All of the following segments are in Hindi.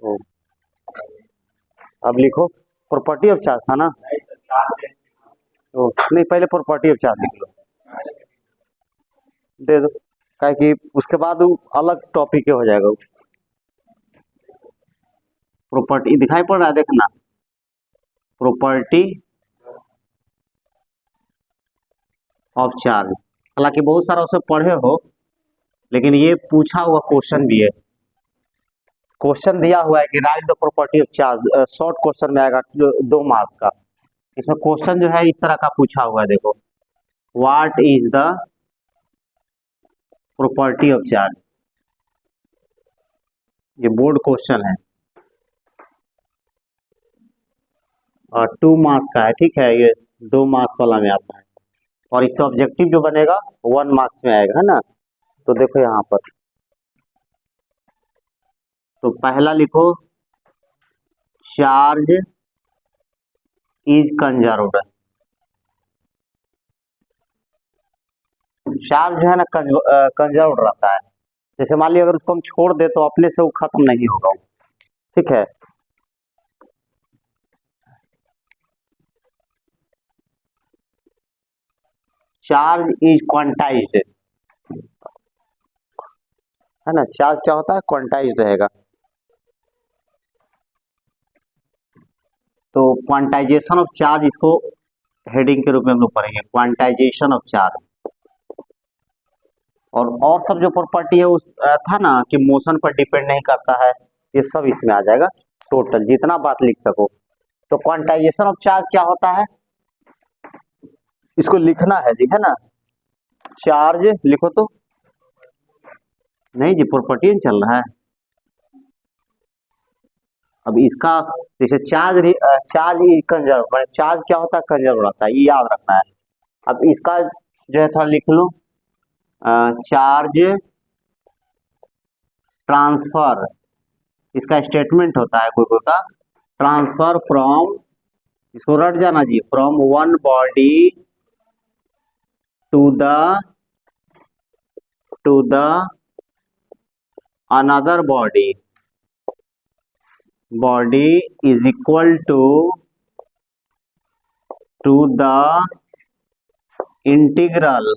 ओ, अब लिखो प्रॉपर्टी ऑफ चार्ज था ना। ओ, नहीं पहले प्रॉपर्टी ऑफ चार्ज लिख लो, दे दो, क्या कि उसके बाद वो अलग टॉपिक हो जाएगा। प्रॉपर्टी दिखाई पड़ रहा है, देखना, प्रॉपर्टी ऑफ चार्ज। हालांकि बहुत सारा उसे पढ़े हो, लेकिन ये पूछा हुआ क्वेश्चन भी है। क्वेश्चन दिया हुआ है कि write the property of charge, short question में आएगा 2 मार्क्स का। इसमें क्वेश्चन जो है इस तरह का पूछा हुआ है, देखो, what is the property of charge. ये बोर्ड क्वेश्चन है और 2 मार्क्स का है, ठीक है। ये 2 मार्क्स वाला में आता है और इससे ऑब्जेक्टिव जो बनेगा 1 मार्क्स में आएगा, है ना। तो देखो यहाँ पर, तो पहला लिखो, चार्ज इज कंजर्व्ड। चार्ज जो है ना कंजर्व्ड रहता है। जैसे मान लिया अगर उसको हम छोड़ दे तो अपने से वो खत्म नहीं होगा, ठीक है। चार्ज इज क्वांटाइज्ड, है ना। चार्ज क्या होता है, क्वांटाइज्ड रहेगा। तो क्वांटाइजेशन ऑफ चार्ज, इसको हेडिंग के रूप में हम लोग पढ़ेंगे, क्वांटाइजेशन ऑफ चार्ज। और सब जो प्रॉपर्टी है उस था ना कि मोशन पर डिपेंड नहीं करता है, ये सब इसमें आ जाएगा, टोटल जितना बात लिख सको। तो क्वांटाइजेशन ऑफ चार्ज क्या होता है, इसको लिखना है जी, है ना। चार्ज लिखो तो, नहीं जी प्रॉपर्टी चल रहा है। अब इसका जैसे चार्ज कंजर्व, चार्ज क्या होता है, कंजर्व रहता है, ये याद रखना है। अब इसका जो है थोड़ा लिख लो, चार्ज ट्रांसफर, इसका स्टेटमेंट होता है कोई कोई का, ट्रांसफर फ्रॉम, इसको रट जाना जी, from one body to the another body is equal to the integral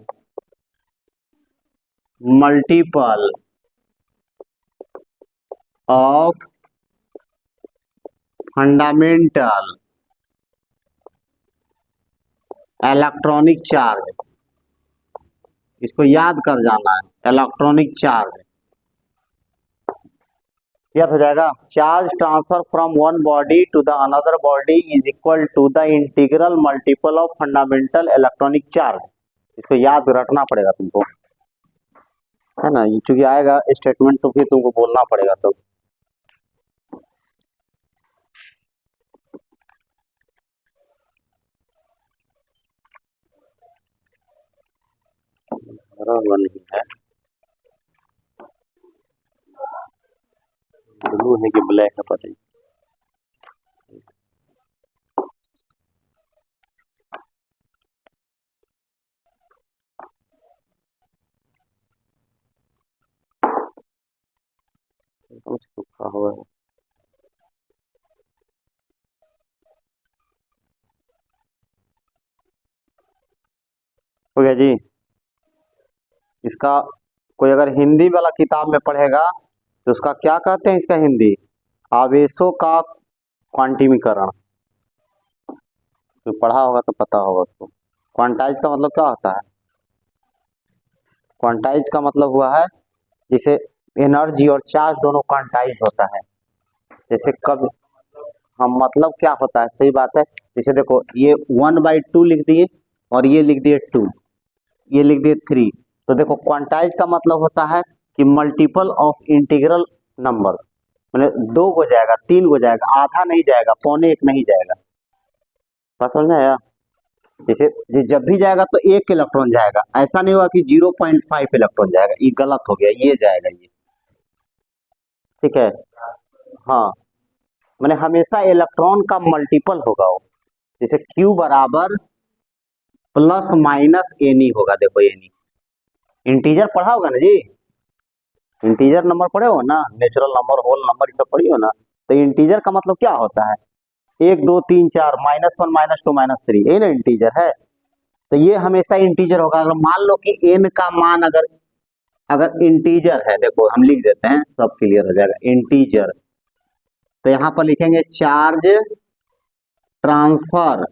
multiple of fundamental electronic charge. इसको याद कर जाना है, इलेक्ट्रॉनिक चार्ज याद हो जाएगा। Charge transfer from one body to the another body is equal to the integral multiple of fundamental electronic charge. इसको याद रखना पड़ेगा तुमको, है ना, क्योंकि आएगा स्टेटमेंट तो फिर तुमको बोलना पड़ेगा। तो नहीं है, ब्लू है कि ब्लैक है पता नहीं। सूखा हुआ है, हो गया जी। इसका कोई अगर हिंदी वाला किताब में पढ़ेगा तो उसका क्या कहते हैं, इसका हिंदी, आवेशों का क्वांटिमीकरण। तो पढ़ा होगा तो पता होगा उसको। क्वांटाइज का मतलब क्या होता है, क्वांटाइज का मतलब हुआ है जिसे एनर्जी और चार्ज दोनों क्वांटाइज होता है। जैसे कब हम, मतलब क्या होता है, सही बात है। जैसे देखो ये 1/2 लिख दिए और ये लिख दिए 2, ये लिख दिए 3। तो देखो क्वांटाइज का मतलब होता है कि मल्टीपल ऑफ इंटीग्रल नंबर, मतलब 2 हो जाएगा, 3 हो जाएगा, आधा नहीं जाएगा, 1/4 नहीं जाएगा। बात समझ में आया। जैसे जब भी जाएगा तो 1 इलेक्ट्रॉन जाएगा, ऐसा नहीं होगा कि 0.5 इलेक्ट्रॉन जाएगा, ये गलत हो गया, ये जाएगा ये, ठीक है। हाँ, मैंने हमेशा इलेक्ट्रॉन का मल्टीपल होगा वो। जैसे Q बराबर प्लस माइनस एनी होगा। देखो एनी इंटीजर पढ़ा होगा ना जी, इंटीजर नंबर पढ़े हो ना, नेचुरल नंबर, होल नंबर, ये सब पढ़ी हो ना। तो इंटीजर का मतलब क्या होता है, 1 2 3 4 -1 -2 -3, यही ना इंटीजर है। तो ये हमेशा इंटीजर होगा। अगर मान लो कि n का मान अगर अगर इंटीजर है, देखो हम लिख देते हैं, सब क्लियर हो जाएगा। इंटीजर, तो यहां पर लिखेंगे charge transfer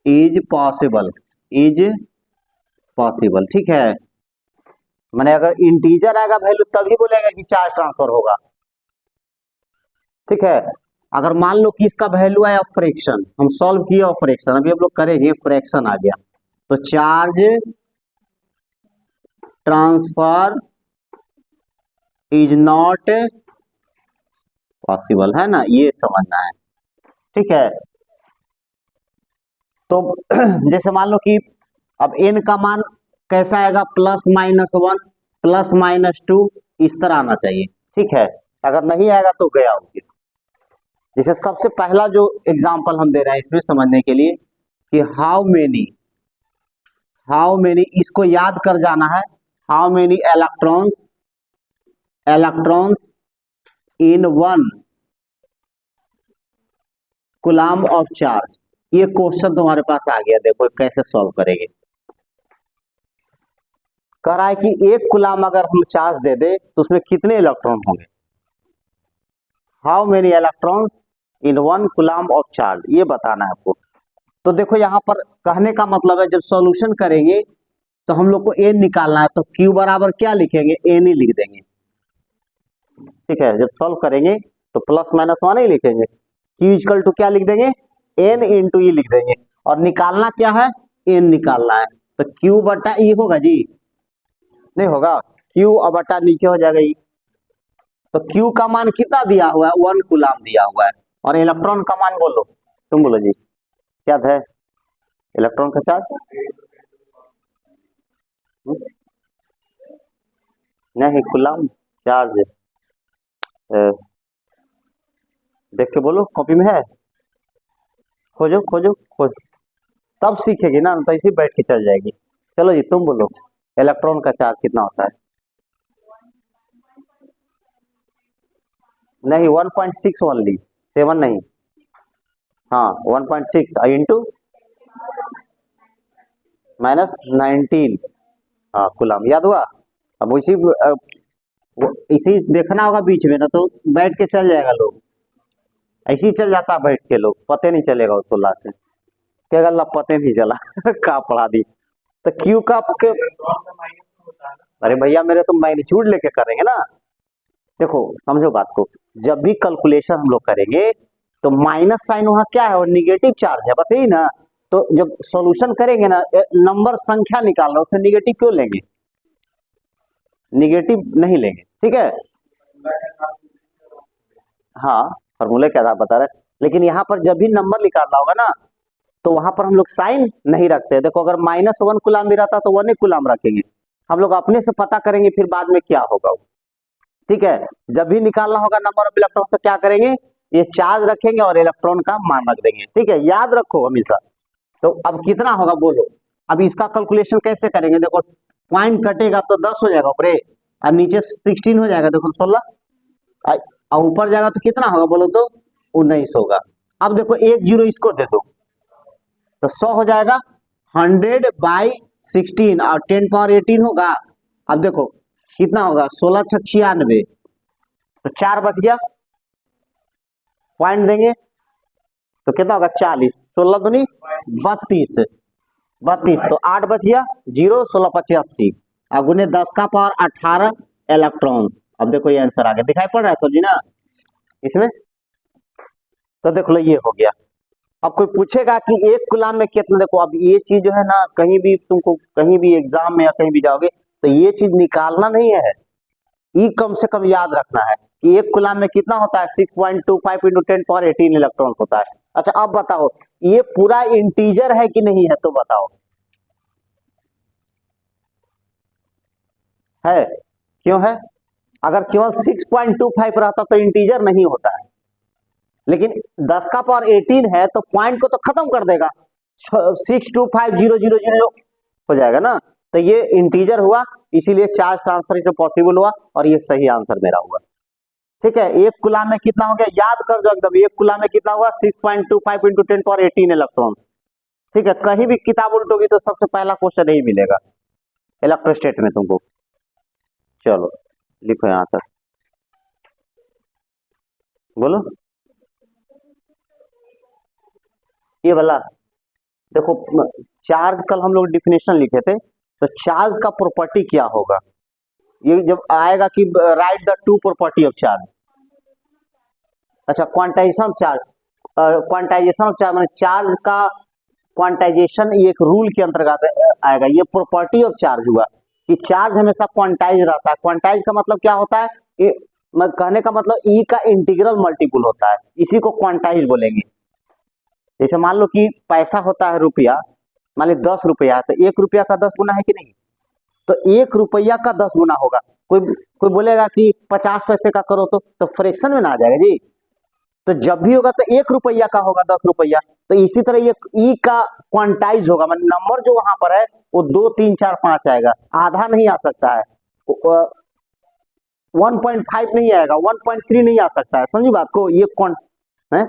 is possible, is possible, ठीक है। मैंने अगर इंटीजर आएगा वैल्यू तभी बोलेगा कि चार्ज ट्रांसफर होगा, ठीक है। अगर मान लो कि इसका वैल्यू आया फ्रैक्शन, हम सॉल्व किए फ्रैक्शन, अभी हम लोग करेंगे फ्रैक्शन आ गया, तो charge transfer is not possible, है ना, ये समझना है, ठीक है। तो जैसे मान लो कि अब n का मान कैसा आएगा, +-1 +-2, इस तरह आना चाहिए, ठीक है। अगर नहीं आएगा तो गया होगी। जैसे सबसे पहला जो एग्जांपल हम दे रहे हैं इसमें समझने के लिए कि हाउ मेनी, इसको याद कर जाना है, how many electrons in 1 coulomb of charge. ये क्वेश्चन तुम्हारे पास आ गया, देखो कैसे सॉल्व करेंगे। कह रहा है कि 1 कूलम्ब अगर हम चार्ज दे दे तो उसमें कितने इलेक्ट्रॉन होंगे, how many electrons in 1 coulomb of charge, ये बताना है आपको। तो देखो यहां पर कहने का मतलब है जब सॉल्यूशन करेंगे तो हम लोग को n निकालना है, तो q बराबर क्या लिखेंगे, n ही लिख देंगे, ठीक है। जब सॉल्व करेंगे तो +-1 ही लिखेंगे, q इक्वल टू क्या लिख देंगे, n इंटू ई लिख देंगे, और निकालना क्या है, n निकालना है, तो q बटा ई होगा जी, नहीं होगा, q और बटा नीचे हो जाएगा ई। तो q का मान कितना दिया हुआ है, 1 कूलम्ब दिया हुआ है, और इलेक्ट्रॉन का मान बोलो, तुम बोलो जी क्या था इलेक्ट्रॉन का चार्ज, नहीं कूलम्ब चार्ज, देख के बोलो, कॉपी में है, खोजो खोजो खोज, तब सीखेगी ना, तो इसी बैठ के चल जाएगी। चलो जी तुम बोलो इलेक्ट्रॉन का चार्ज कितना होता है, नहीं 1.6 ओनली, 7 नहीं, हाँ 1.6 इंटू -19, हाँ कूलम्ब, याद हुआ। अब इसी देखना होगा बीच में ना, तो बैठ के चल जाएगा लोग, ऐसे ही चल जाता बैठ के लोग, पते नहीं चलेगा उसको लास्ट में, क्या गल्ला पते नहीं चला का पढ़ा दी। तो क्यू का आपके, अरे भैया मेरे तो मैग्नीट्यूड लेके करेंगे ना, देखो समझो बात को, जब भी कैलकुलेशन हम लोग करेंगे तो माइनस साइन वहां क्या है, और निगेटिव चार्ज है, बस यही ना। तो जब सॉल्यूशन करेंगे ना, नंबर संख्या निकाल रहा, उसमें निगेटिव क्यों लेंगे, निगेटिव नहीं लेंगे, ठीक है। हाँ फॉर्मूले के आधार बता रहे, लेकिन यहाँ पर जब भी नंबर निकालना होगा ना, तो वहां पर हम लोग साइन नहीं रखते। देखो अगर -1 कूलम्ब भी रहता तो 1 ही कूलम्ब रखेंगे, हम लोग अपने से पता करेंगे फिर बाद में क्या होगा, ठीक है। जब भी निकालना होगा नंबर ऑफ इलेक्ट्रॉन तो क्या करेंगे, ये चार्ज रखेंगे और इलेक्ट्रॉन का मान रख देंगे, ठीक है, याद रखो हमेशा। तो अब कितना होगा बोलो, अब इसका कैलकुलेशन कैसे करेंगे, देखो पॉइंट कटेगा तो 10 हो जाएगा ऊपर, और नीचे 16 हो जाएगा, देखो 16, और ऊपर जाएगा तो कितना होगा बोलो तो 19 होगा। अब देखो 1 0 इसको दे दो तो 100 हो जाएगा, 100/16 और 10 पावर 18 होगा। अब देखो कितना होगा, 16 6 96, तो 4 बच गया, पॉइंट देंगे तो कितना होगा 40, 16 दूनी 32, 32, तो 8 बच गया, 0 16 85, अब गुने 10 का पावर 18 इलेक्ट्रॉन। अब देखो ये आंसर आ गया, दिखाई पड़ रहा है सब जी ना इसमें। तो देख लो ये हो गया। अब कोई पूछेगा कि 1 कूलम्ब में कितना, देखो अब ये चीज जो है ना, कहीं भी तुमको कहीं भी एग्जाम में या कहीं भी जाओगे तो ये चीज निकालना नहीं है, ये कम से कम याद रखना है कि 1 कूलम्ब में कितना होता है, 6.25 × 10 पावर 18 इलेक्ट्रॉन होता है। अच्छा अब बताओ ये पूरा इंटीजर है कि नहीं है, तो बताओ है, क्यों है, अगर केवल 6.25 रहता तो इंटीजर नहीं होता है, लेकिन 10 का पावर 18 है तो पॉइंट को तो खत्म कर देगा, 625,000 हो जाएगा ना, तो ये इंटीजर हुआ, इसीलिए चार्ज ट्रांसफर पॉसिबल हुआ, और ये सही आंसर मेरा हुआ। ठीक है, एक कूलाम में कितना हो गया याद कर दो एकदम, एक कूलाम में कितना होगा 6.25 इंटू 10⁻18 इलेक्ट्रॉन। ठीक है, कहीं भी किताब उल्टोगी तो सबसे पहला क्वेश्चन यही मिलेगा इलेक्ट्रोस्टेट में तुमको। चलो लिखो यहां तक, बोलो ये वाला। देखो चार्ज कल हम लोग डिफिनेशन लिखे थे, तो चार्ज का प्रॉपर्टी क्या होगा, ये जब आएगा कि write the two property of charge. अच्छा quantisation of charge, quantisation of charge माने चार्ज का क्वांटाइजेशन ये एक रूल के अंतर्गत आएगा। ये प्रॉपर्टी ऑफ चार्ज हुआ कि चार्ज हमेशा क्वांटाइज रहता है। क्वांटाइज का मतलब क्या होता है, कहने का मतलब ई का इंटीग्रल मल्टीपल होता है, इसी को क्वांटाइज बोलेंगे। जैसे मान लो कि पैसा होता है रुपया, मान लो 10 रुपया है, तो 1 रुपया का 10 गुना है कि नहीं, तो 1 रुपया का 10 गुना होगा। कोई कोई बोलेगा कि 50 पैसे का करो तो फ्रैक्शन में ना आ जाएगा जी। तो जब भी होगा तो 1 रुपया का होगा 10 रुपया। तो इसी तरह ये ई का क्वांटाइज होगा, मतलब नंबर जो वहां पर है वो 2 3 4 5 आएगा, आधा नहीं आ सकता है, 1.5 नहीं आएगा, 1.3 नहीं आ सकता है। समझी बात को, ये कौन है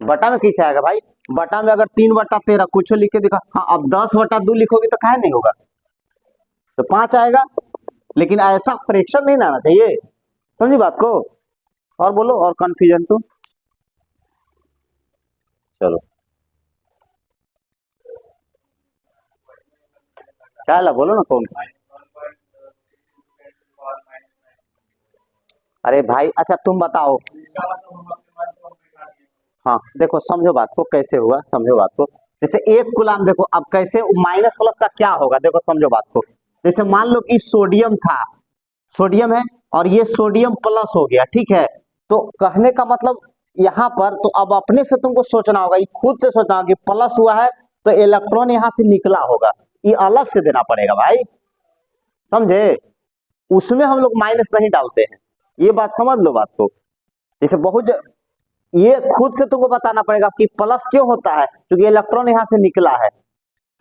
बटा में कैसे आएगा भाई, बटा में अगर 3/13 कुछ लिख के दिखा, हाँ अब 10/2 लिखोगे तो काहे नहीं होगा, तो 5 आएगा। लेकिन ऐसा फ्रैक्शन नहीं ना आना चाहिए, समझी बात को। और बोलो, और कंफ्यूजन तो चलो क्या ला बोलो ना कौन। अरे भाई अच्छा तुम बताओ, हाँ देखो समझो बात को कैसे हुआ, समझो बात को। जैसे 1 कूलाम, देखो अब कैसे माइनस प्लस का क्या होगा, देखो समझो बात को। जैसे मान लो कि सोडियम था, सोडियम है और ये सोडियम प्लस हो गया, ठीक है। तो कहने का मतलब यहाँ पर तो अब अपने से तुमको सोचना होगा, ये खुद से सोचना होगा कि प्लस हुआ है तो इलेक्ट्रॉन यहाँ से निकला होगा, ये अलग से देना पड़ेगा भाई, समझे। उसमें हम लोग माइनस नहीं डालते हैं, ये बात समझ लो बात को। जैसे ये खुद से तुमको बताना पड़ेगा कि प्लस क्यों होता है, क्योंकि इलेक्ट्रॉन यहाँ से निकला है,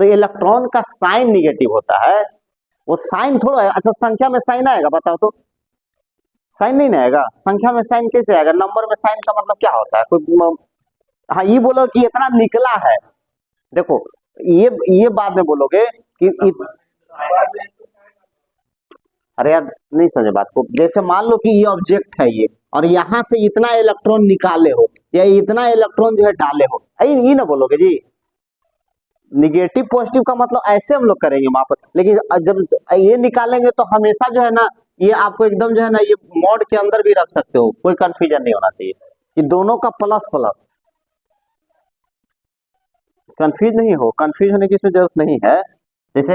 तो इलेक्ट्रॉन का साइन निगेटिव होता है, वो साइन थोड़ा है। अच्छा संख्या में साइन आएगा बताओ तो, साइन नहीं ना आएगा, संख्या में साइन कैसे आएगा, नंबर में साइन का मतलब क्या होता है कोई हाँ ये बोलो कि इतना निकला है, देखो ये बाद में बोलोगे कि अरे यार नहीं समझे बात को। जैसे मान लो कि ये ऑब्जेक्ट है ये, और यहाँ से इतना इलेक्ट्रॉन निकाले हो या इतना इलेक्ट्रॉन जो है डाले हो, ये ना बोलोगे जी। निगेटिव पॉजिटिव का मतलब ऐसे हम लोग करेंगे वहां पर, लेकिन जब ये निकालेंगे तो हमेशा जो है ना, ये आपको एकदम जो है ना ये मॉड के अंदर भी रख सकते हो, कोई कंफ्यूजन नहीं होना चाहिए कि दोनों का प्लस प्लस। कंफ्यूज नहीं हो, कंफ्यूज होने की इसमें जरूरत नहीं है। जैसे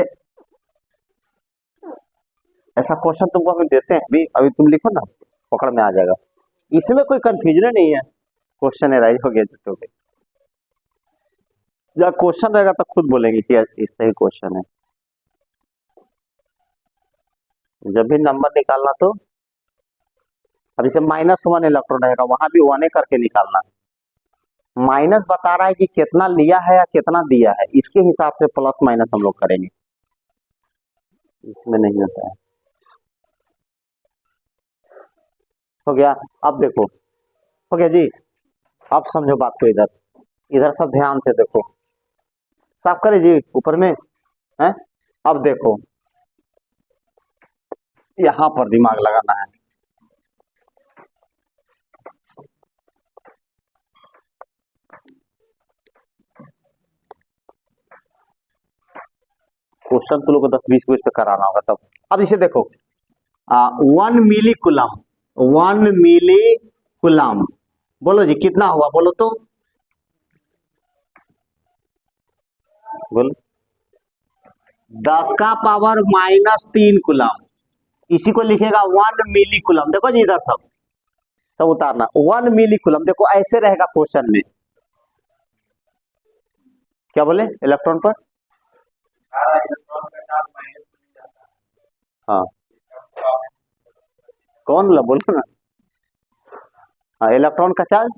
ऐसा क्वेश्चन तुमको अभी देते हैं, अभी तुम लिखो ना, पकड़ में आ जाएगा, इसमें कोई कंफ्यूजन नहीं है, क्वेश्चन राइज हो गया जुटो के। जब क्वेश्चन रहेगा तो खुद बोलेंगे कि ये सही क्वेश्चन है। जब भी नंबर निकालना तो अब इसे -1 इलेक्ट्रॉन रहेगा, वहां भी 1 करके निकालना। माइनस बता रहा है कि कितना लिया है या कितना दिया है, इसके हिसाब से प्लस माइनस हम लोग करेंगे, इसमें नहीं होता है। हो गया, अब देखो हो गया जी। अब समझो बात को, इधर इधर सब ध्यान से देखो, साफ करे जी ऊपर में है। अब देखो यहां पर दिमाग लगाना है, क्वेश्चन तो लोग को 10-20 क्वेश्चन पे कराना होगा तब। अब इसे देखो 1 मिली कुलम, 1 मिली कुलम, बोलो जी कितना हुआ, बोलो तो बोलो, 10 का पावर -3 कुलम, इसी को लिखेगा 1 मिली कुलम। देखो जी इधर सब उतारना, 1 मिली कुलम, देखो ऐसे रहेगा क्वेश्चन में, क्या बोले इलेक्ट्रॉन पर, हाँ कौन ला बोलो ना, हाँ इलेक्ट्रॉन का चार्ज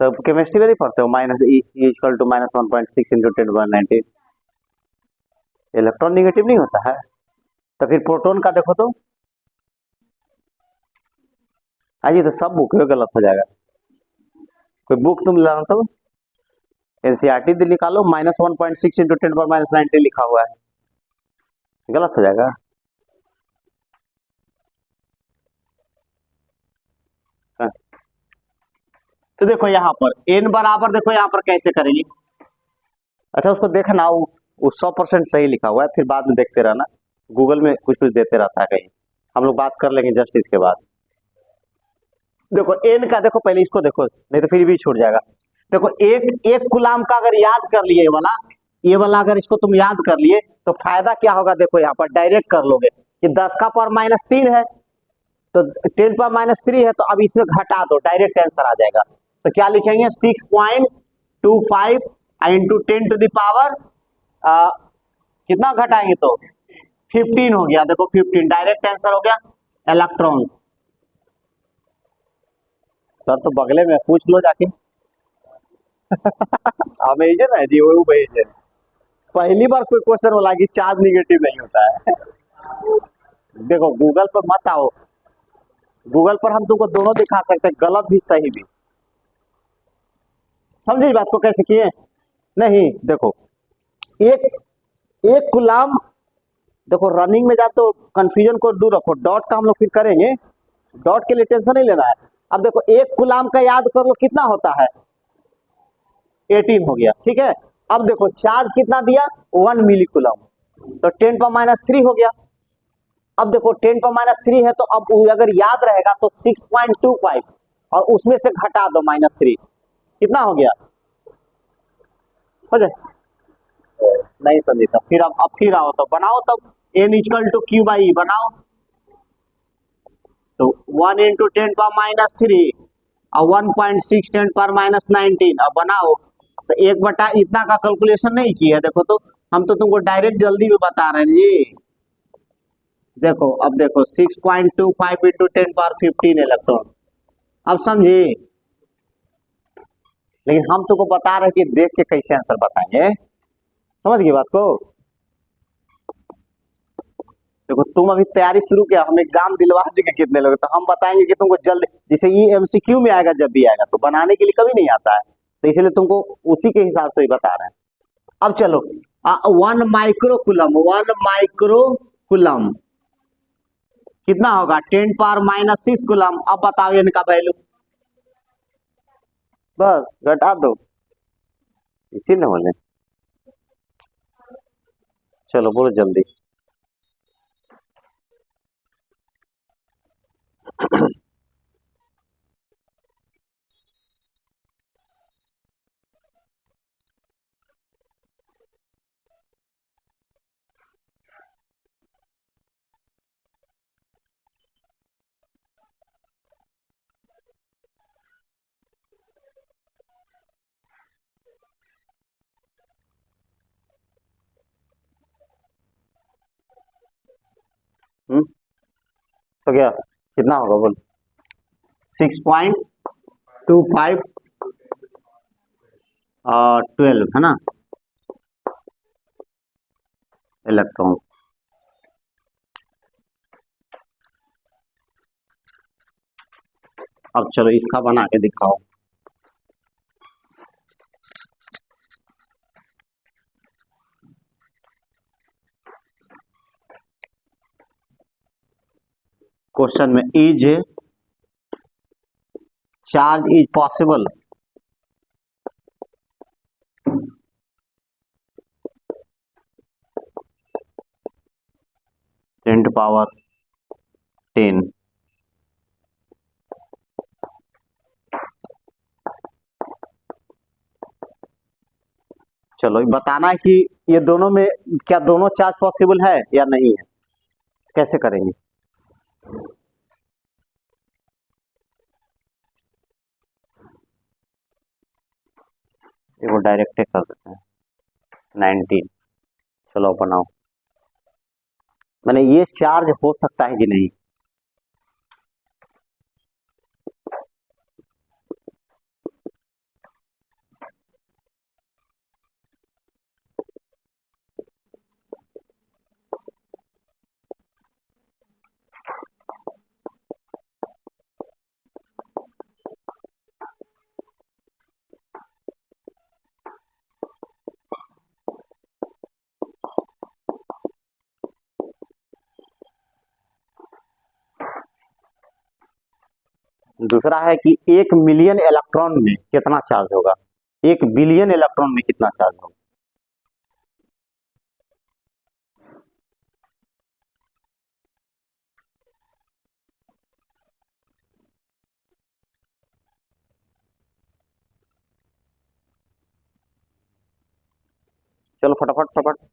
तो केमिस्ट्री में नहीं पढ़ते हो, -E = -1.6 × 10⁻19। इलेक्ट्रॉन निगेटिव नहीं होता है, तो फिर प्रोटॉन का देखो तो, हाँ जी, तो सब बुक में गलत हो जाएगा। कोई बुक तुम लाना तो एनसीईआरटी निकालो, -1.6 इंटू 10⁻19 लिखा हुआ है, गलत हो जाएगा। हाँ। तो देखो यहाँ पर n बराबर, देखो यहाँ पर कैसे करेंगे। अच्छा, उसको देखना, वो 100% सही लिखा हुआ है, फिर बाद में देखते रहना, गूगल में कुछ कुछ देते रहता है कहीं, हम लोग बात कर लेंगे जस्ट इसके बाद। देखो n का, देखो पहले इसको देखो, नहीं तो फिर भी छूट जाएगा। देखो एक एक गुलाम का अगर याद कर लिए ये वाला अगर इसको तुम याद कर लिए तो फायदा क्या होगा, देखो यहाँ पर डायरेक्ट कर लोगे कि 10 का पावर -3 है, तो 10 पावर -3 है, तो अब इसमें घटा दो, डायरेक्ट आंसर आ जाएगा। तो क्या लिखेंगे, 6.25 इंटू 10⁻, कितना घटाएंगे तो 15 हो गया, देखो 15 डायरेक्ट आंसर हो गया इलेक्ट्रॉन। सर तो बगले में पूछ लो जाके। अमेजन है जी, वो भेजे, पहली बार कोई क्वेश्चन बोला कि चार्ज निगेटिव नहीं होता है। देखो गूगल पर मत आओ, गूगल पर हम तुमको दोनों दिखा सकते हैं, गलत भी सही भी। समझे इस बात को कैसे किए? नहीं, देखो एक एक गुलाम, देखो रनिंग में जाते तो कंफ्यूजन को दूर रखो, डॉट का हम लोग फिर करेंगे, डॉट के लिए टेंशन नहीं लेना है। अब देखो एक गुलाम का याद कर लो कितना होता है, 18 हो गया, ठीक है। अब देखो चार्ज कितना दिया, 1 मिली कूलम, तो 10⁻³ हो गया। अब देखो 10⁻³ है, तो अब अगर याद रहेगा तो 6.25 और उसमें से घटा दो -3, कितना हो गया, हो जाए। नहीं समझे तब फिर, अब फिर आओ तो बनाओ, तब n = q/e बनाओ, तो 1 इंटू 10⁻³ और 1.6 10⁻19, अब बनाओ। तो 1 बटा इतना का कैलकुलेशन नहीं किया है, देखो तो हम तो तुमको डायरेक्ट जल्दी में बता रहे हैं जी। देखो अब देखो 6.25 इंटू 10⁻15 इलेक्ट्रॉन, अब समझे। लेकिन हम तुमको बता रहे हैं कि देख के कैसे आंसर बताएंगे, समझ गई बात को। देखो तुम अभी तैयारी शुरू किया, हम एग्जाम दिलवा देंगे कितने लोग, तो हम बताएंगे कि तुमको जल्द, जैसे ये MCQ में आएगा, जब भी आएगा तो बनाने के लिए कभी नहीं आता है, तो इसलिए तुमको उसी के हिसाब से ही बता रहे हैं। अब चलो 1 माइक्रोकुलम, 1 माइक्रोकुलम कितना होगा, 10⁻⁻6 कुलम। अब बताओ इनका वैल्यू, बस घटा दो, इसी न होने। चलो बोलो जल्दी। तो क्या कितना होगा बोल, 6.25 और 12 है ना इलेक्ट्रॉन। अब चलो इसका बना के दिखाओ। क्वेश्चन में इज चार्ज इज पॉसिबल ×10⁻10। चलो बताना है कि ये दोनों में क्या दोनों चार्ज पॉसिबल है या नहीं है, कैसे करेंगे। वो डायरेक्ट कर देते हैं 19। चलो बनाओ, मैंने ये चार्ज हो सकता है कि नहीं, दूसरा है कि 1 मिलियन इलेक्ट्रॉन में कितना चार्ज होगा, 1 बिलियन इलेक्ट्रॉन में कितना चार्ज होगा। चलो फटाफट फटाफट।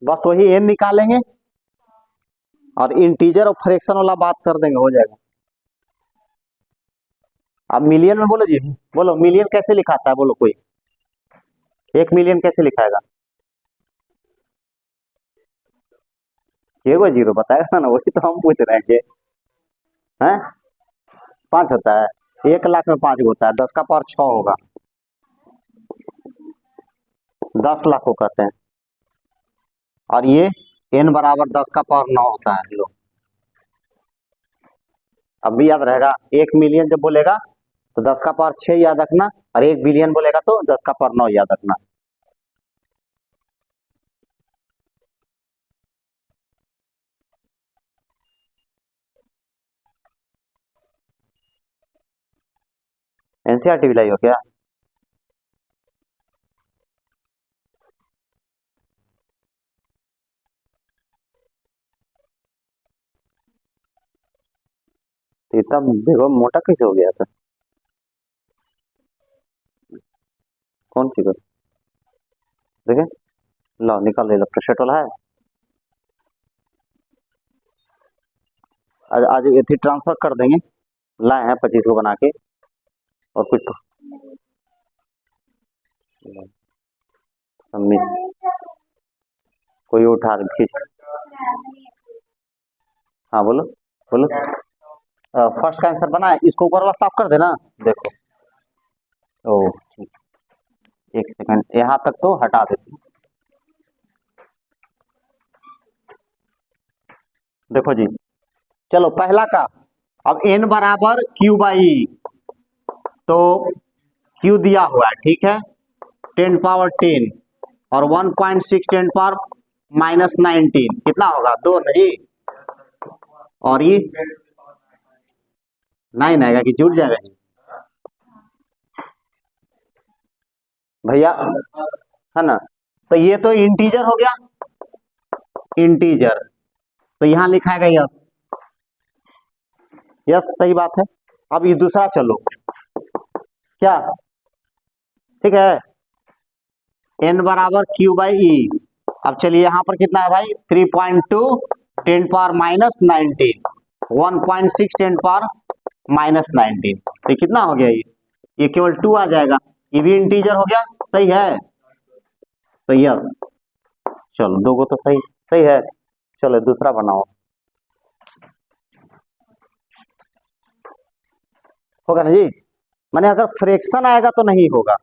बस वही एन निकालेंगे और इंटीजर और फ्रैक्शन वाला बात कर देंगे, हो जाएगा। अब मिलियन में बोलो जी, बोलो मिलियन कैसे लिखाता है, बोलो कोई, 1 मिलियन कैसे लिखाएगा। ये कोई जीरो बताएगा ना, वही तो हम पूछ रहे हैं कि हैं 5 होता है, 1 लाख में 5 होता है, 10 का पावर 6 होगा, 10 लाख को कहते हैं। और ये n बराबर 10 का पावर 9 होता है। लो अब भी याद रहेगा, 1 मिलियन जब बोलेगा तो 10 का पावर 6 याद रखना, और 1 बिलियन बोलेगा तो 10 का पावर 9 याद रखना। एनसीईआरटी भी लाई हो क्या। इतना देखो मोटा कैसे हो गया था, कौन सी को देखे, लो निकाल ले, इलेक्ट्रोस्टेट वाला है। आज आज ये ट्रांसफर कर देंगे, लाए हैं 25 को बना के, और कुछ सबमिट, कोई उठा खींच। हाँ बोलो बोलो। फर्स्ट का आंसर बना है, इसको ऊपर वाला साफ कर देना। देखो ओ ठीक, 1 सेकंड, यहाँ तक तो हटा देती हूँ। देखो जी, चलो पहला का, अब n बराबर क्यू बाई, तो क्यू दिया हुआ है, ठीक है, 10 पावर 10 और 1.6 10 पावर -19, कितना होगा 2 नहीं, और ये 9 आएगा कि जुड़ जाएगा जी भैया, है ना। तो ये तो इंटीजर हो गया, इंटीजर, तो यहां लिखाएगा यस, यस सही बात है। अब ये दूसरा चलो, क्या ठीक है, n बराबर क्यू बाई ई। अब चलिए यहां पर कितना है भाई, 3.2 10 पावर -19, 1.6 10 पावर -19, तो कितना हो गया ये केवल 2 आ जाएगा, ये भी इंटीजर हो गया, सही है, तो यस। चलो दो को तो सही सही है, चलो दूसरा बनाओ, होगा ना जी, माने अगर फ्रैक्शन आएगा तो नहीं होगा।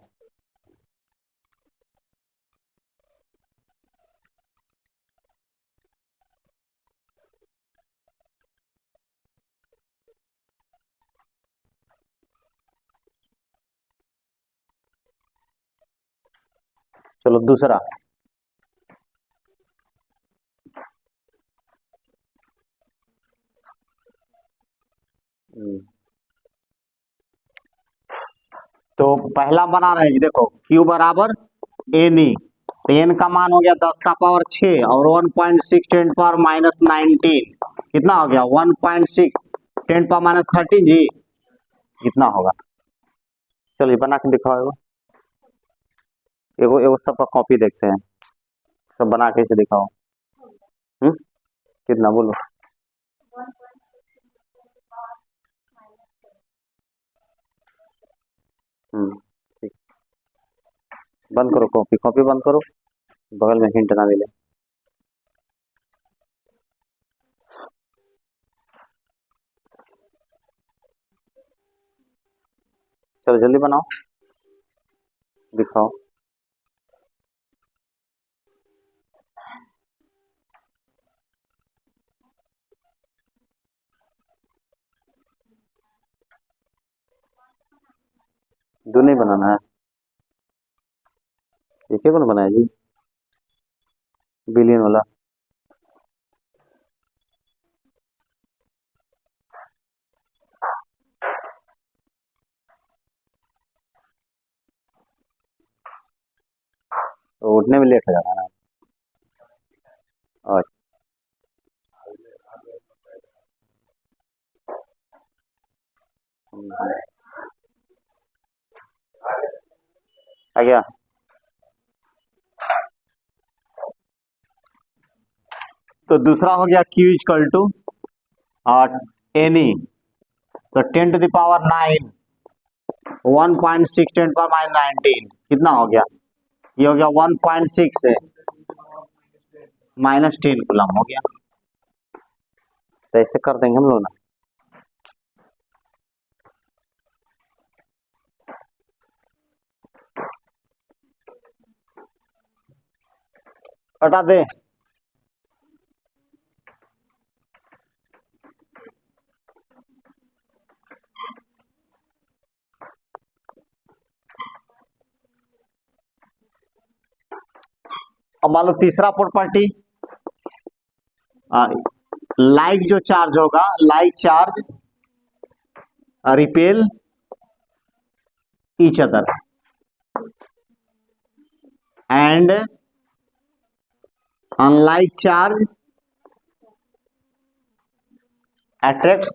चलो दूसरा, तो पहला बना रहे हैं, देखो Q बराबर एन ई, तो एन का मान हो गया 10 का पावर 6 और 1.6 10 पावर -19, कितना हो गया 1.6 10 पावर -13 जी, कितना होगा। चलिए बना के दिखाओ, एगो एगो सबका कॉपी देखते हैं, सब बना के इसे दिखाओ। कितना बोलो, ठीक, बंद करो कॉपी, कॉपी बंद करो, बगल में हिंट ना मिले। चलो जल्दी बनाओ, दिखाओ। दो नहीं बनाना है, इसे कौन बनाया जी, बिलियन वाला। तो उठने में लेट हो जाना है। और आ गया। तो दूसरा हो गया Q इक्वल टू एनी, तो 10⁻9 1.6 10⁻19 कितना हो गया, ये हो गया 1.6 से -10 कूलम हो गया। तो ऐसे कर देंगे हम लोग ना। हटा दे। अब मान लो तीसरा प्रॉपर्टी, लाइक जो चार्ज होगा, like charge repel each other and unlike charge attracts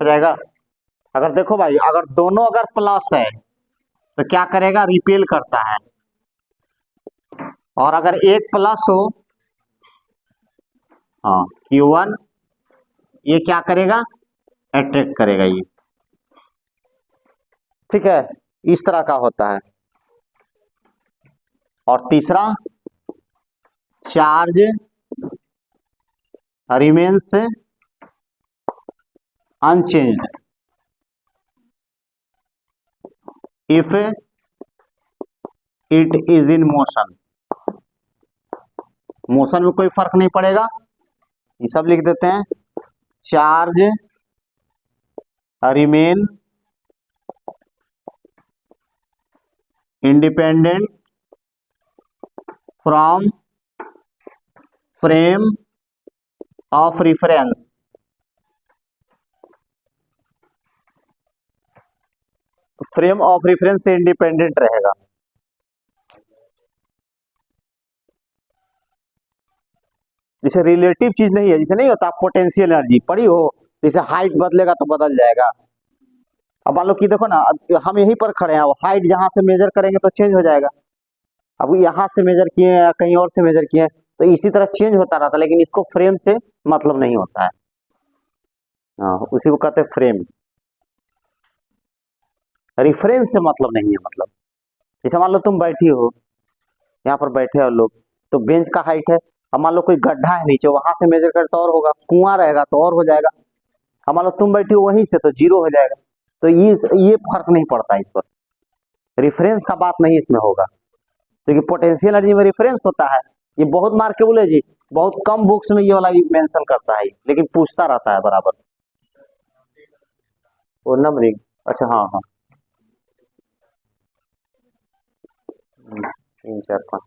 रहेगा। अगर देखो भाई, अगर दोनों अगर प्लस है तो क्या करेगा, रिपेल करता है, और अगर एक प्लस हो, हाँ Q1, ये क्या करेगा, अट्रैक्ट करेगा ये। ठीक है, इस तरह का होता है। और तीसरा, charge remains unchanged if it is in motion. Motion में कोई फर्क नहीं पड़ेगा, ये सब लिख देते हैं। Charge remain independent from frame of reference. Frame of reference से इंडिपेंडेंट रहेगा। जैसे रिलेटिव चीज नहीं है, जैसे नहीं होता पोटेंशियल एनर्जी पढ़ी हो, जैसे हाइट बदलेगा तो बदल जाएगा। अब मान लो कि देखो ना, अब हम यहीं पर खड़े हैं, हाइट जहां से मेजर करेंगे तो चेंज हो जाएगा। अब यहाँ से मेजर किए हैं या कहीं और से मेजर किए हैं तो इसी तरह चेंज होता रहता है, लेकिन इसको फ्रेम से मतलब नहीं होता है। हाँ, उसी को कहते हैं फ्रेम। रिफरेंस से मतलब नहीं है। मतलब जैसे मान लो तुम बैठी हो, यहाँ पर बैठे हो लोग, तो बेंच का हाइट है। अब मान लो कोई गड्ढा है नीचे, वहां से मेजर कर तो और होगा, कुआं रहेगा तो और हो जाएगा। अब मान लो तुम बैठी हो वहीं से, तो 0 हो जाएगा। तो ये फर्क नहीं पड़ता इस पर, रिफरेंस का बात नहीं इसमें होगा, क्योंकि पोटेंशियल एनर्जी में रिफरेंस होता है। ये बहुत मार्केबल है जी, बहुत कम बुक्स में ये वाला मेंशन करता है, लेकिन पूछता रहता है बराबर। वो नंबरिंग, अच्छा हाँ हाँ, 3 4 5,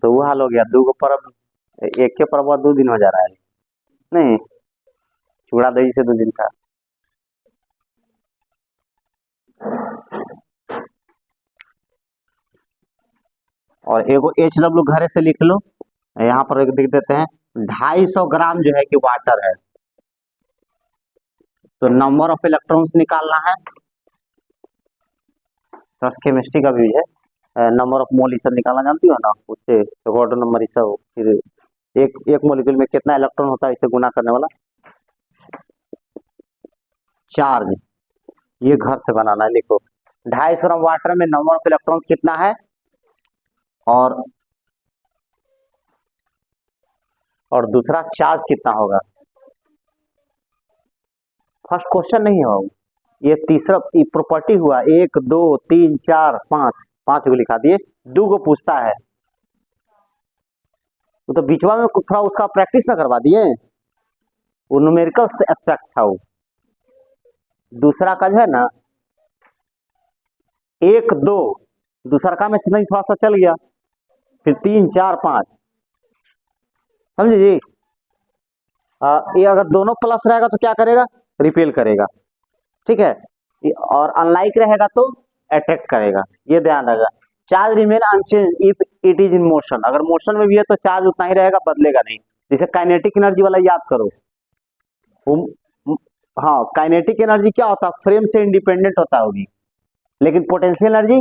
तो वो हाल हो गया। 2 परब, एक के परब 2 दिन हो जा रहा है। नहीं, चूड़ा दही से 2 दिन था। और एगो HW घरे से लिख लो, यहाँ पर एक लिख देते हैं 250 ग्राम जो है कि वाटर है, तो नंबर ऑफ इलेक्ट्रॉन्स निकालना है। तो केमिस्ट्री का भी है, नंबर ऑफ मोल सब निकालना जानती हो ना, उससे ऑर्डर नंबर ये सब, फिर एक मॉलिक्यूल में कितना इलेक्ट्रॉन होता है इसे गुना करने वाला। चार्ज ये घर से बनाना है, लिखो 250 ग्राम वाटर में नंबर ऑफ इलेक्ट्रॉन्स कितना है, और और दूसरा चार्ज कितना होगा। फर्स्ट क्वेश्चन नहीं हो, ये तीसरा प्रॉपर्टी हुआ, 1 2 3 4 5, 5 को लिखा दिए, 2 को पूछता है, वो तो बीचवा में थोड़ा उसका प्रैक्टिस ना करवा दिए, वो न्यूमेरिकल एस्पेक्ट था वो। दूसरा का जो है ना 1 2, दूसरा का में नहीं थोड़ा सा चल गया, फिर 3 4 5, समझे जी। ये अगर दोनों प्लस रहेगा तो क्या करेगा, रिपेल करेगा, ठीक है, और अनलाइक रहेगा तो अट्रैक्ट करेगा, ये ध्यान रखा। Charge remain unchanged if it is in motion, अगर मोशन में भी है तो चार्ज उतना ही रहेगा, बदलेगा नहीं। जैसे काइनेटिक एनर्जी वाला याद करो, हाँ काइनेटिक एनर्जी क्या होता है, फ्रेम से इंडिपेंडेंट होता होगी, लेकिन पोटेंशियल एनर्जी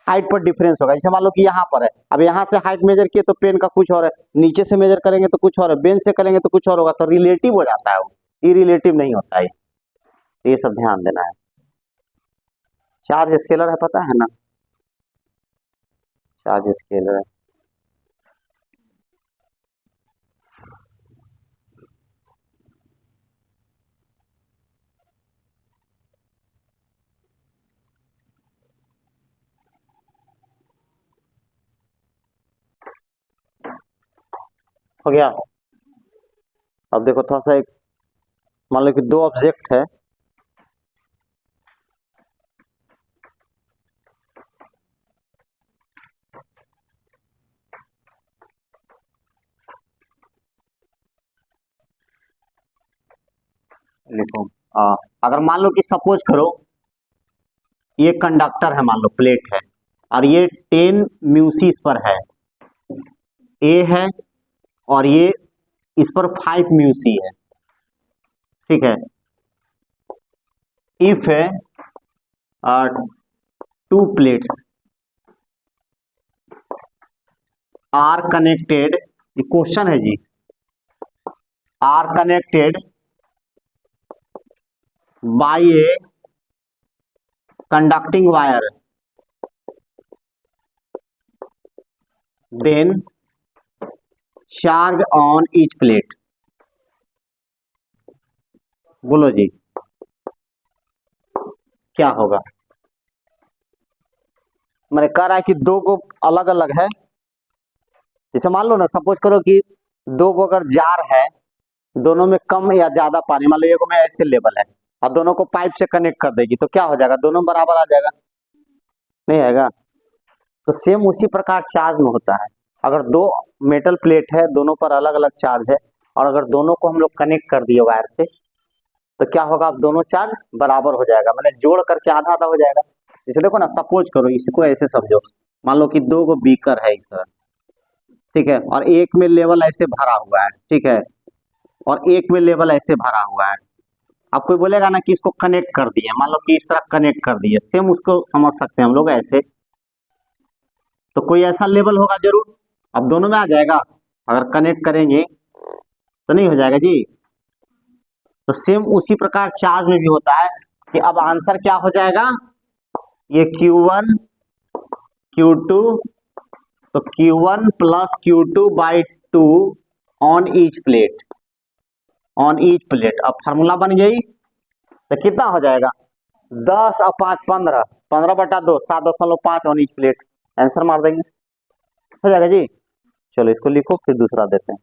हाइट पर डिफरेंस होगा। जैसे मान लो कि यहाँ पर है, अब यहाँ से हाइट मेजर किए तो पेन का कुछ और है, नीचे से मेजर करेंगे तो कुछ और है, बेंच से करेंगे तो कुछ और होगा, तो रिलेटिव हो जाता है वो, इरिलेटिव नहीं होता है। ये सब ध्यान देना है। चार्ज स्केलर है, पता है ना, चार्ज स्केलर है। हो गया। अब देखो थोड़ा सा, एक मान लो कि 2 ऑब्जेक्ट है, लिखो। अगर मान लो कि सपोज करो ये कंडक्टर है, मान लो प्लेट है, और ये 10 म्यूसिस पर है, ए है, और ये इस पर 5 म्यूसी है, ठीक है। इफ है 2 प्लेट्स आर कनेक्टेड, ये क्वेश्चन है जी, are connected by a conducting wire, then charge on each plate, बोलो जी क्या होगा। मैंने कह रहा है कि 2 को अलग अलग है, जैसे मान लो ना, सपोज करो कि 2 को अगर जार है, दोनों में कम या ज्यादा पानी, मान लो एक में ऐसे लेवल है, और दोनों को पाइप से कनेक्ट कर देगी, तो क्या हो जाएगा, दोनों बराबर आ जाएगा, नहीं आएगा। तो सेम उसी प्रकार चार्ज में होता है, अगर 2 मेटल प्लेट है, दोनों पर अलग अलग चार्ज है, और अगर दोनों को हम लोग कनेक्ट कर दिए वायर से, तो क्या होगा, अब दोनों चार्ज बराबर हो जाएगा, मैंने जोड़ करके आधा आधा हो जाएगा। जैसे देखो ना, सपोज करो, इसको ऐसे समझो, मान लो कि 2 को बीकर है इस तरह, ठीक है, और एक में लेवल ऐसे भरा हुआ है, ठीक है, और एक में लेवल ऐसे भरा हुआ है। अब कोई बोलेगा ना कि इसको कनेक्ट कर दिए, मान लो कि इस तरह कनेक्ट कर दिए, सेम उसको समझ सकते हैं हम लोग ऐसे, तो कोई ऐसा लेवल होगा जरूर, अब दोनों में आ जाएगा, अगर कनेक्ट करेंगे तो नहीं हो जाएगा जी। तो सेम उसी प्रकार चार्ज में भी होता है, कि अब आंसर क्या हो जाएगा, ये Q1 Q2, तो Q1 plus Q2/2 on each plate, on each plate. अब फार्मूला बन गई, तो कितना हो जाएगा, 10 और 5 15, 15/2 7.5 ऑन ईच प्लेट, आंसर मार देंगे, हो जाएगा जी। चलो इसको लिखो, फिर दूसरा देते हैं।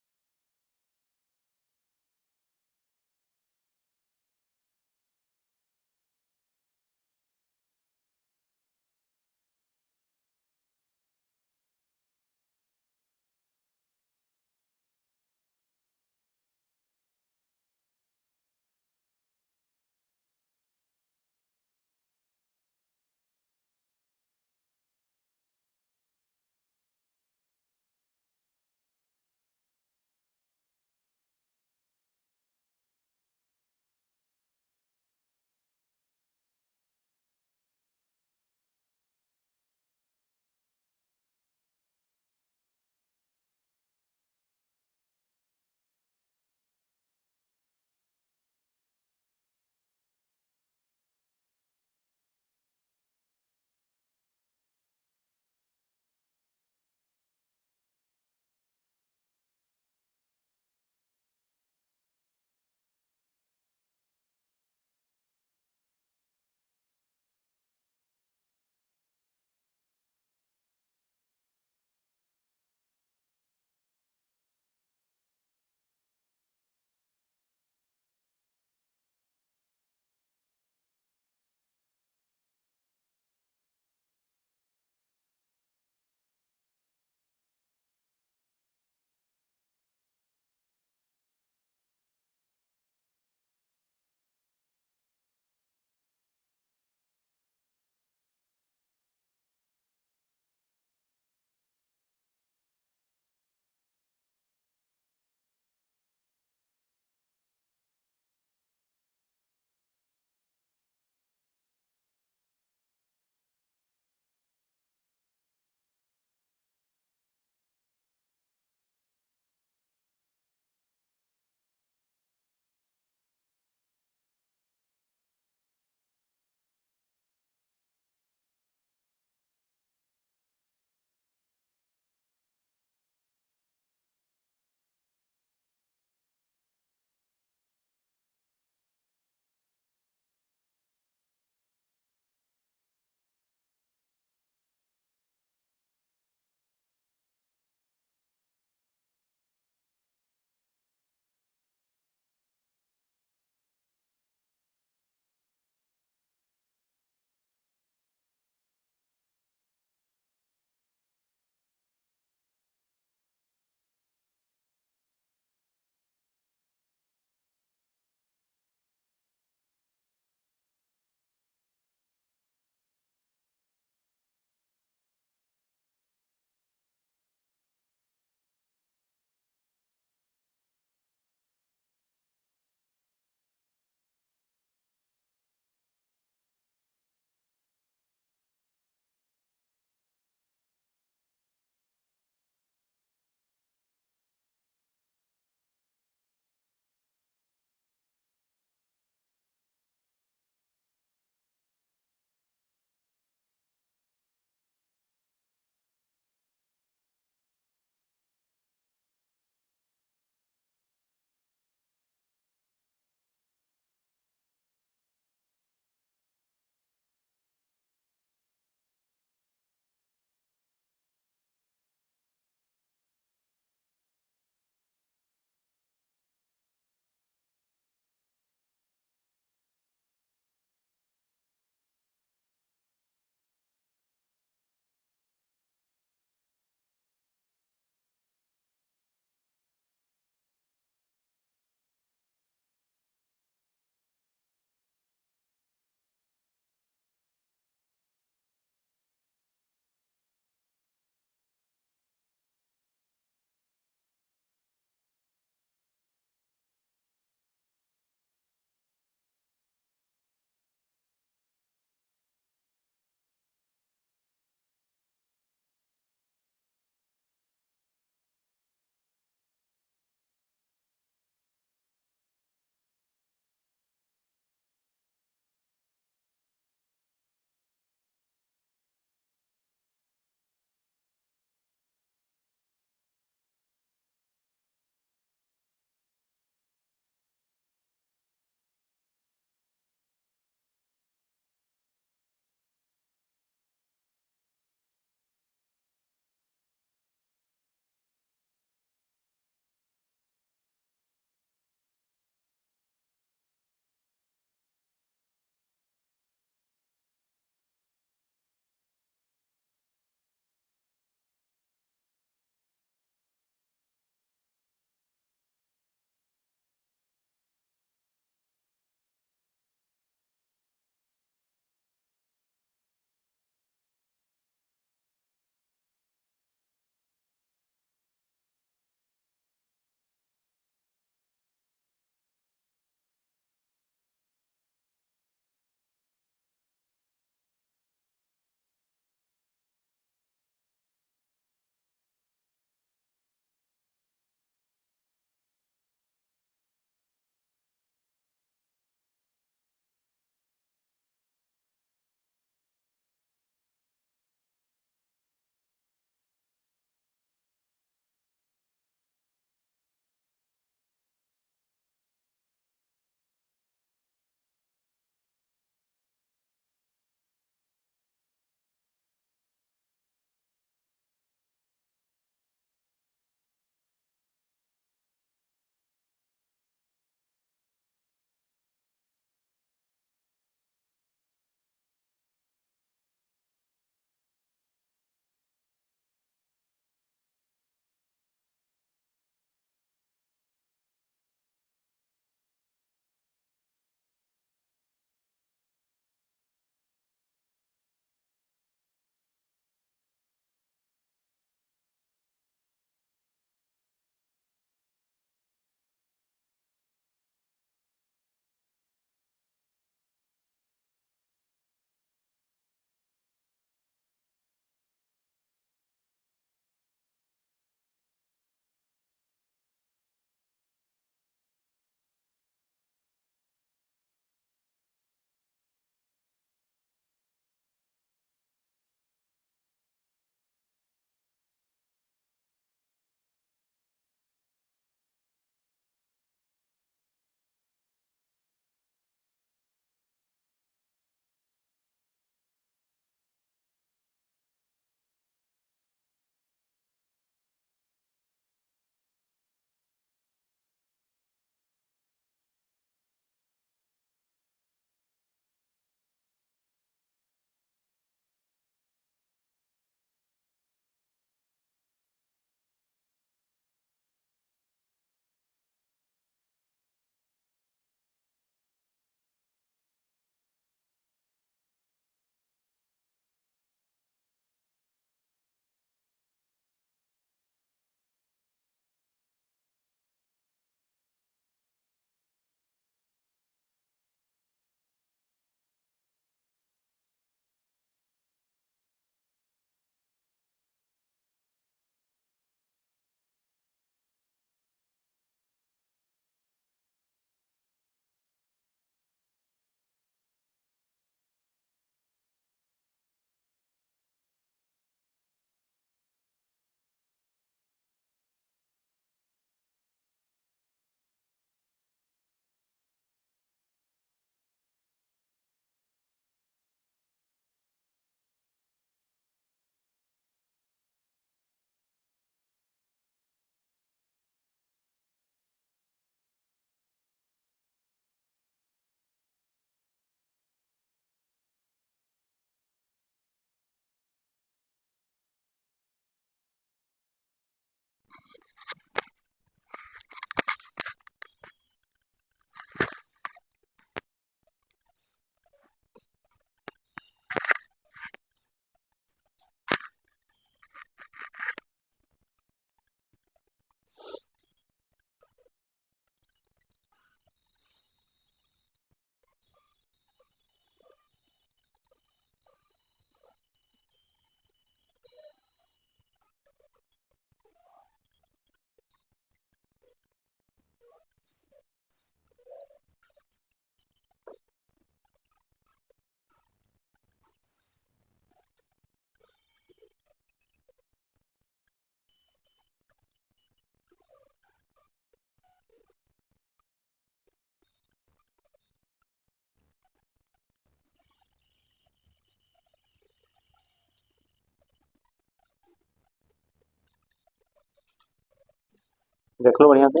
देख लो बढ़िया से।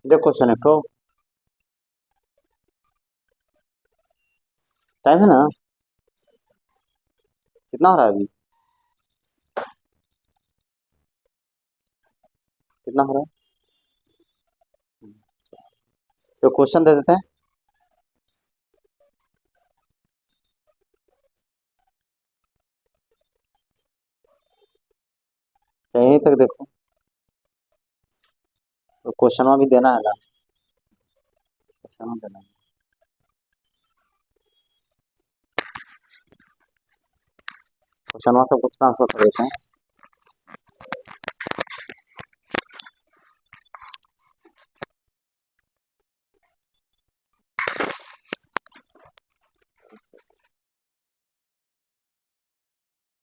देखो क्वेश्चन एक तो टाइम है ना, कितना हो रहा है अभी, कितना हो रहा है। तो क्वेश्चन दे देते हैं। तो यहीं तक देखो, तो क्वेश्चन भी देना है ना, क्वेश्चन देना है। क्वेश्चन सब कुछ ट्रांसफर कर देते हैं।